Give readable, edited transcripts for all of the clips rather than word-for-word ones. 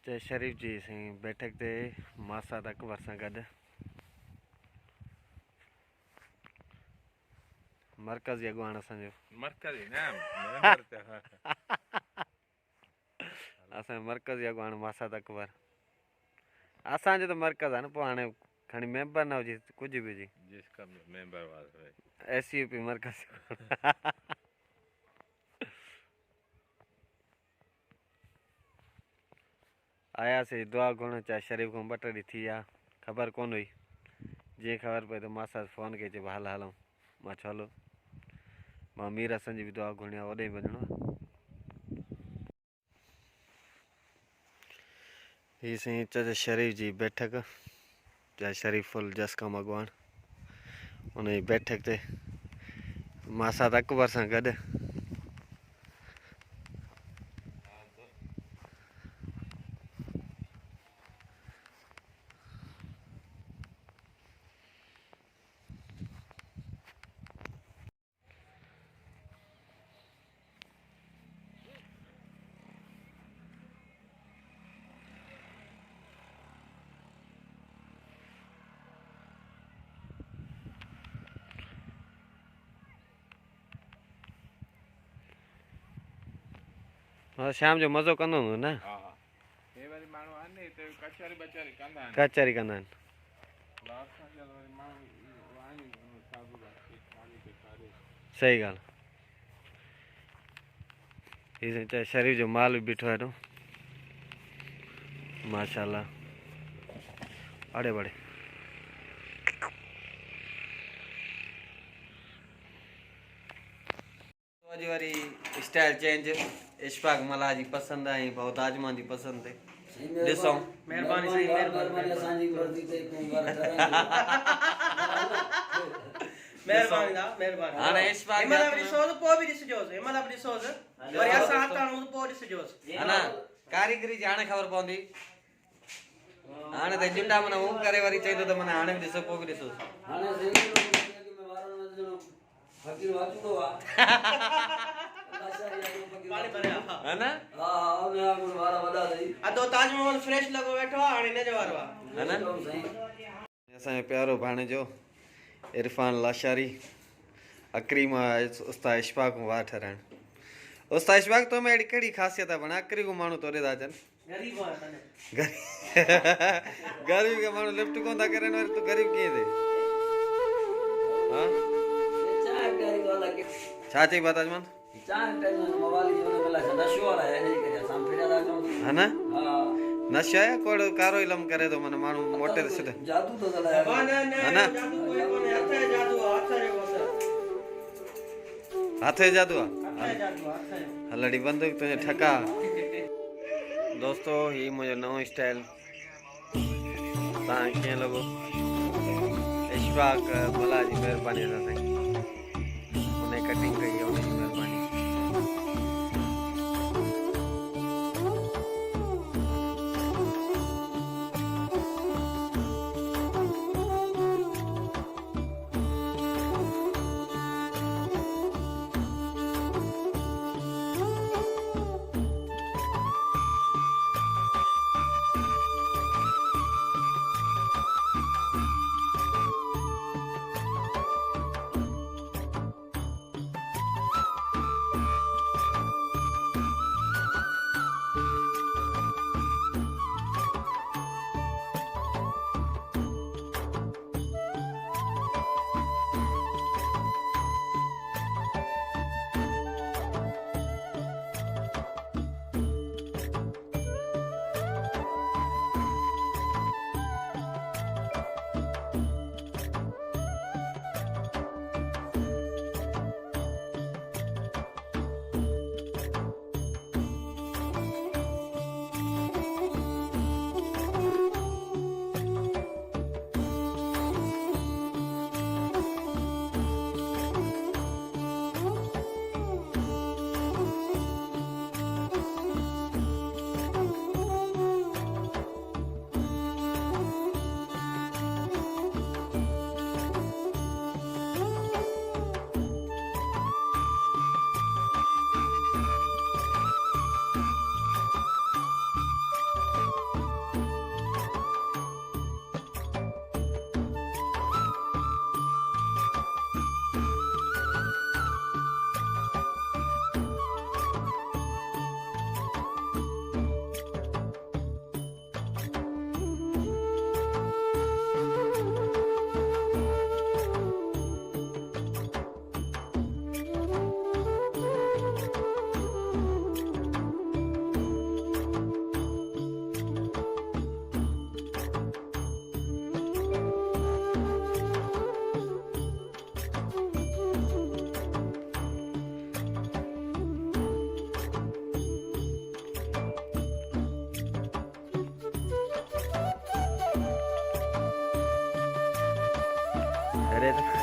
जय शरीफ जी सही बैठक ते मासा तक वर्षा गड मरकज़ी अगवान असांजो मरकज़ी न मेंबर ते असांजो मरकज़ी अगवान मासा तकबर असांजो त मरकज़ आहे न पोइ हाणे खणी मेंबर न हुजे कुझु बि हुजे जिसका मेंबर वाला SUP मरकज़ आयासीं दुआ घुरण चाहे शरीफ़ खां 2 टे ॾींहं थी विया ख़बर कोन हुई जीअं ख़बर पई त मासा फ़ोन कई चई हल हलूं मां चयो हलो मां मीर हसन जी बि दुआ घुरणी आहे ओॾे वञिणो आहे हीअ साईं चए शरीफ़ जी बैठक चाहे शरीफ़ फुल जसकम अॻवान उन जी बैठक ते मासा अकबर सां गॾु शाम जो मज़ो कंदो हूंदो न हा हा हे वरी माण्हू आने त कचहरी बचहरी कंदा आहिनि कचहरी कंदा आहिनि सही ॻाल्हि हीअ साईं चए शरीफ़ जो माल बि बीठो आहे हेॾो माशाल्लाह अड़े बड़े अॼु वरी स्टाइल चेंज इशफाक मला जी पसंदि आई भाउ ताजमान जी पसंदि ते ॾिसूं महिरबानी साईं महिरबानी असांजी मर्ज़ी ते महिरबानी दा महिरबानी हाणे इशफाक हिमल बि ॾिसोसि पोइ बि ॾिसजोसि हिमल बि ॾिसोसि वरी असां हथ हणूं पोइ ॾिसजोसि है ना कारीगरी जी हाणे ख़बर पवंदी हाणे त जुंडा माना हू करे वरी चईंदो त माना हाणे बि ॾिसो पोइ बि ॾिसोसि हाणे फकीर वाचुड़ो आहे पाणी भरिया है ना हा उन जा गुण वारा वॾा अथई अधो ताजमहल फ्रेश लॻो वेठो आहे हाणे हिन जो वारो आहे है ना असांजो प्यारो भाणेजो इरफान लाशारी अकरी मां उस्ताद इशफाक वाह ठहराइण उस्ताद इशफाक तो में अहिड़ी कहिड़ी ख़ासियत आहे पाण अकरी को माण्हू तोड़े था अचनि गरीब आहे गरीब के माण्हू लिफ्ट कोन था करनि वरी तूं ग़रीब कीअं थिए हा छा चई बा ताजमान है ना नशा आहे कोड़ कारो इलम करे थो माना माण्हू मोटे ते सिधो जादू तो है ना हथ जो जादू आहे हलड़ी बंदूक तुंहिंजो ठका दोस्तो ही मुंहिंजो नओं स्टाइल तव्हांखे कीअं लॻो इशफाक मला जी महिरबानी सां साईं उन कटिंग कई आहे उनजी महिरबानी अरे तो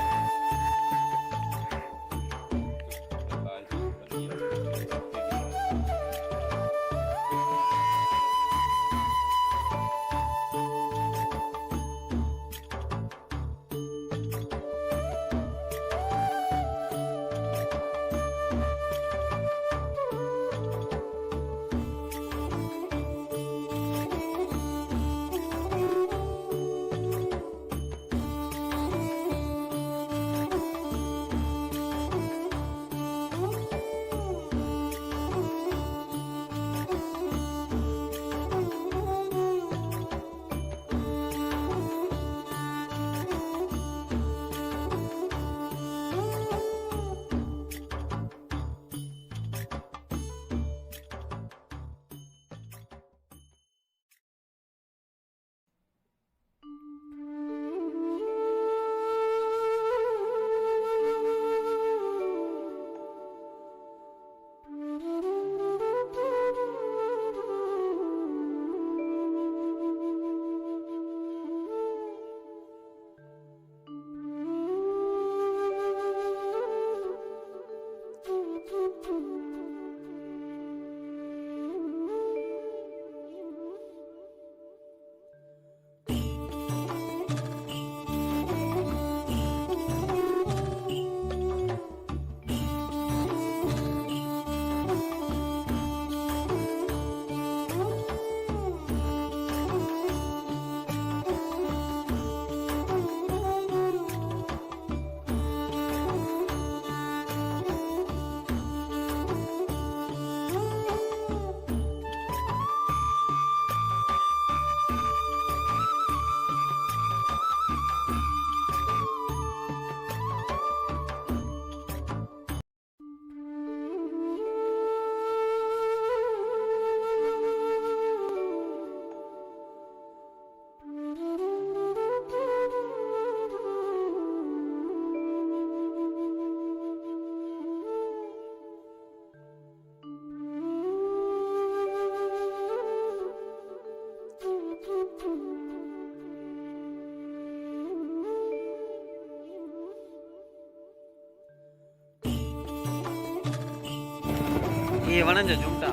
ये वणन जो झुमटा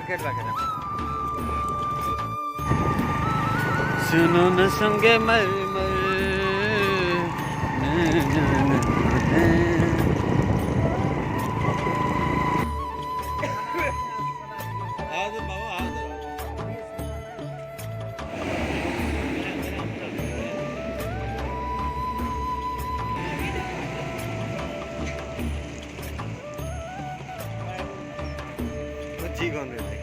क्रिकेट वगैरह सुनो न संगे मर मर जी कौन देते